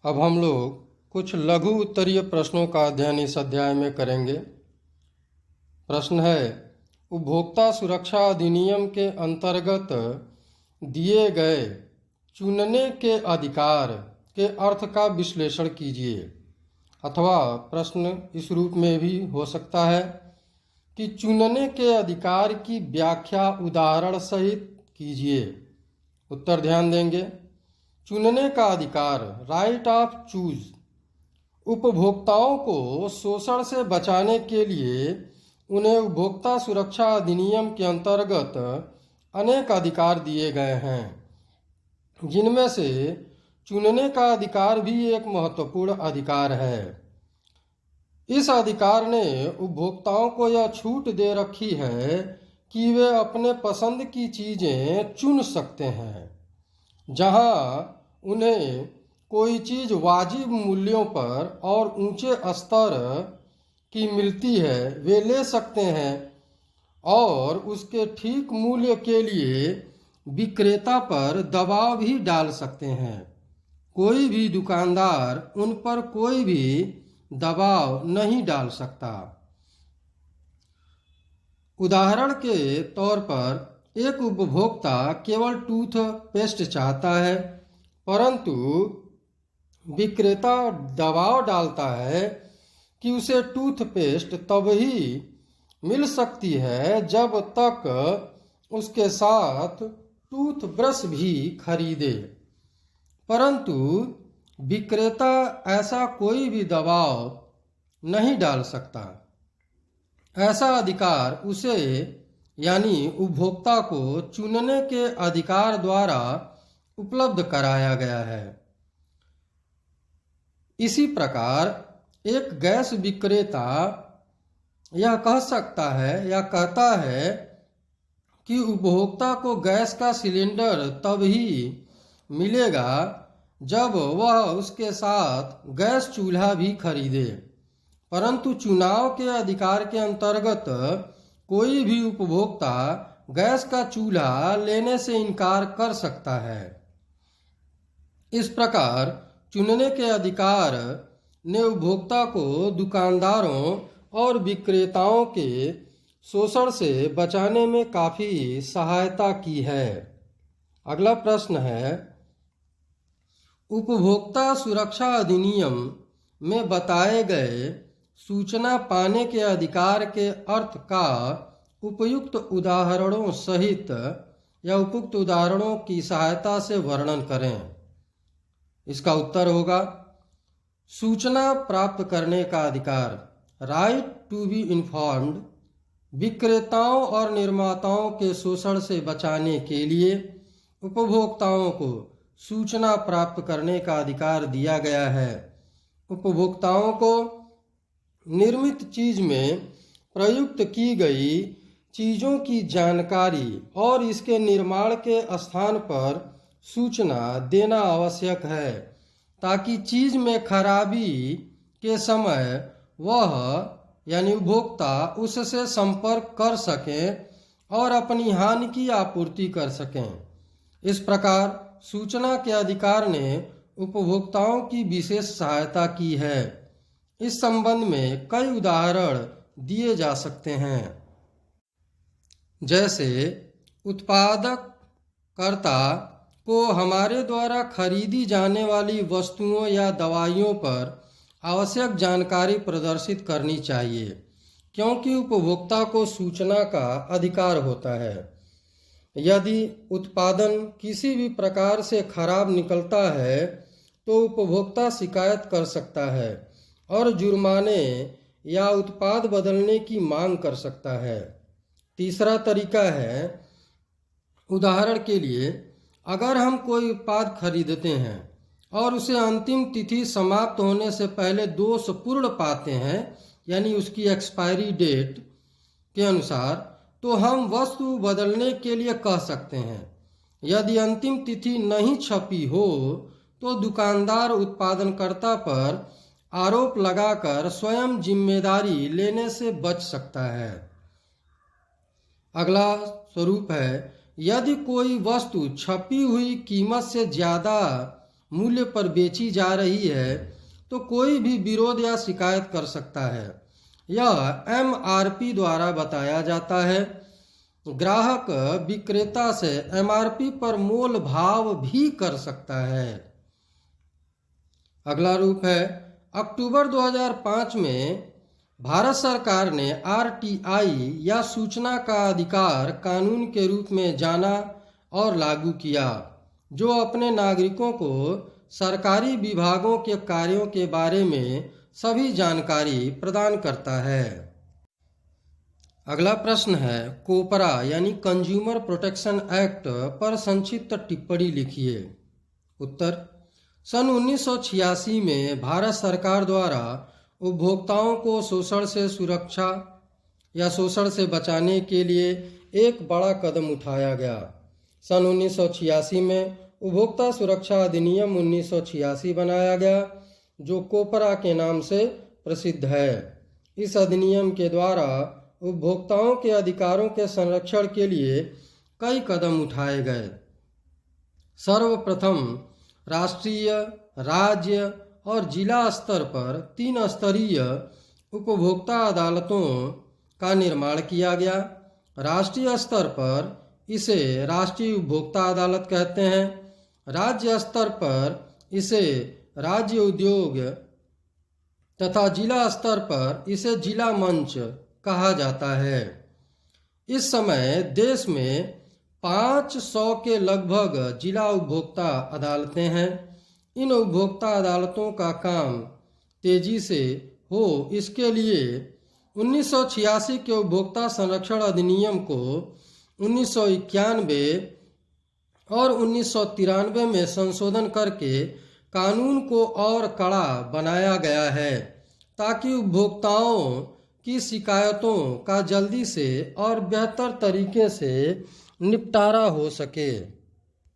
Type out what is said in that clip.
अब हम लोग कुछ लघु उत्तरीय प्रश्नों का अध्ययन इस अध्याय में करेंगे। प्रश्न है, उपभोक्ता सुरक्षा अधिनियम के अंतर्गत दिए गए चुनने के अधिकार के अर्थ का विश्लेषण कीजिए। अथवा प्रश्न इस रूप में भी हो सकता है कि चुनने के अधिकार की व्याख्या उदाहरण सहित कीजिए। उत्तर ध्यान देंगे। चुनने का अधिकार, राइट ऑफ चूज, उपभोक्ताओं को शोषण से बचाने के लिए उन्हें उपभोक्ता सुरक्षा अधिनियम के अंतर्गत अनेक अधिकार दिए गए हैं, जिनमें से चुनने का अधिकार भी एक महत्वपूर्ण अधिकार है। इस अधिकार ने उपभोक्ताओं को यह छूट दे रखी है कि वे अपने पसंद की चीज़ें चुन सकते हैं। जहां उन्हें कोई चीज़ वाजिब मूल्यों पर और ऊंचे स्तर की मिलती है, वे ले सकते हैं और उसके ठीक मूल्य के लिए विक्रेता पर दबाव भी डाल सकते हैं। कोई भी दुकानदार उन पर कोई भी दबाव नहीं डाल सकता। उदाहरण के तौर पर, एक उपभोक्ता केवल टूथपेस्ट चाहता है, परंतु विक्रेता दबाव डालता है कि उसे टूथपेस्ट तब ही मिल सकती है जब तक उसके साथ टूथब्रश भी खरीदे। परंतु विक्रेता ऐसा कोई भी दबाव नहीं डाल सकता। ऐसा अधिकार उसे यानी उपभोक्ता को चुनने के अधिकार द्वारा उपलब्ध कराया गया है। इसी प्रकार एक गैस विक्रेता यह कह सकता है या कहता है कि उपभोक्ता को गैस का सिलेंडर तब ही मिलेगा जब वह उसके साथ गैस चूल्हा भी खरीदे। परंतु चुनाव के अधिकार के अंतर्गत कोई भी उपभोक्ता गैस का चूल्हा लेने से इनकार कर सकता है। इस प्रकार चुनने के अधिकार ने उपभोक्ता को दुकानदारों और विक्रेताओं के शोषण से बचाने में काफ़ी सहायता की है। अगला प्रश्न है, उपभोक्ता सुरक्षा अधिनियम में बताए गए सूचना पाने के अधिकार के अर्थ का उपयुक्त उदाहरणों सहित या उपयुक्त उदाहरणों की सहायता से वर्णन करें। इसका उत्तर होगा, सूचना प्राप्त करने का अधिकार, राइट टू बी इन्फॉर्म्ड, विक्रेताओं और निर्माताओं के शोषण से बचाने के लिए उपभोक्ताओं को सूचना प्राप्त करने का अधिकार दिया गया है। उपभोक्ताओं को निर्मित चीज में प्रयुक्त की गई चीज़ों की जानकारी और इसके निर्माण के स्थान पर सूचना देना आवश्यक है, ताकि चीज में खराबी के समय वह यानी उपभोक्ता उससे संपर्क कर सकें और अपनी हानि की आपूर्ति कर सकें। इस प्रकार सूचना के अधिकार ने उपभोक्ताओं की विशेष सहायता की है। इस संबंध में कई उदाहरण दिए जा सकते हैं, जैसे उत्पादककर्ता को हमारे द्वारा खरीदी जाने वाली वस्तुओं या दवाइयों पर आवश्यक जानकारी प्रदर्शित करनी चाहिए, क्योंकि उपभोक्ता को सूचना का अधिकार होता है। यदि उत्पादन किसी भी प्रकार से खराब निकलता है तो उपभोक्ता शिकायत कर सकता है और जुर्माने या उत्पाद बदलने की मांग कर सकता है। तीसरा तरीका है, उदाहरण के लिए, अगर हम कोई उत्पाद खरीदते हैं और उसे अंतिम तिथि समाप्त होने से पहले दोषपूर्ण पाते हैं, यानी उसकी एक्सपायरी डेट के अनुसार, तो हम वस्तु बदलने के लिए कह सकते हैं। यदि अंतिम तिथि नहीं छपी हो तो दुकानदार उत्पादनकर्ता पर आरोप लगाकर स्वयं जिम्मेदारी लेने से बच सकता है। अगला स्वरूप है, यदि कोई वस्तु छपी हुई कीमत से ज़्यादा मूल्य पर बेची जा रही है तो कोई भी विरोध या शिकायत कर सकता है। यह MRP द्वारा बताया जाता है। ग्राहक विक्रेता से MRP पर मोल भाव भी कर सकता है। अगला रूप है अक्टूबर 2005 में भारत सरकार ने RTI या सूचना का अधिकार कानून के रूप में जाना और लागू किया, जो अपने नागरिकों को सरकारी विभागों के कार्यों के बारे में सभी जानकारी प्रदान करता है। अगला प्रश्न है कोपरा यानी कंज्यूमर प्रोटेक्शन एक्ट पर संक्षिप्त टिप्पणी लिखिए। उत्तर, सन 1986 में भारत सरकार द्वारा उपभोक्ताओं को शोषण से सुरक्षा या शोषण से बचाने के लिए एक बड़ा कदम उठाया गया। सन 1986 में उपभोक्ता सुरक्षा अधिनियम 1986 बनाया गया, जो कोपरा के नाम से प्रसिद्ध है। इस अधिनियम के द्वारा उपभोक्ताओं के अधिकारों के संरक्षण के लिए कई कदम उठाए गए। सर्वप्रथम राष्ट्रीय, राज्य और जिला स्तर पर 3 स्तरीय उपभोक्ता अदालतों का निर्माण किया गया। राष्ट्रीय स्तर पर इसे राष्ट्रीय उपभोक्ता अदालत कहते हैं। राज्य स्तर पर इसे राज्य उद्योग तथा जिला स्तर पर इसे जिला मंच कहा जाता है। इस समय देश में 500 के लगभग जिला उपभोक्ता अदालतें हैं। इन उपभोक्ता अदालतों का काम तेजी से हो, इसके लिए 1986 के उपभोक्ता संरक्षण अधिनियम को 1991 और 1993 में संशोधन करके कानून को और कड़ा बनाया गया है, ताकि उपभोक्ताओं की शिकायतों का जल्दी से और बेहतर तरीके से निपटारा हो सके।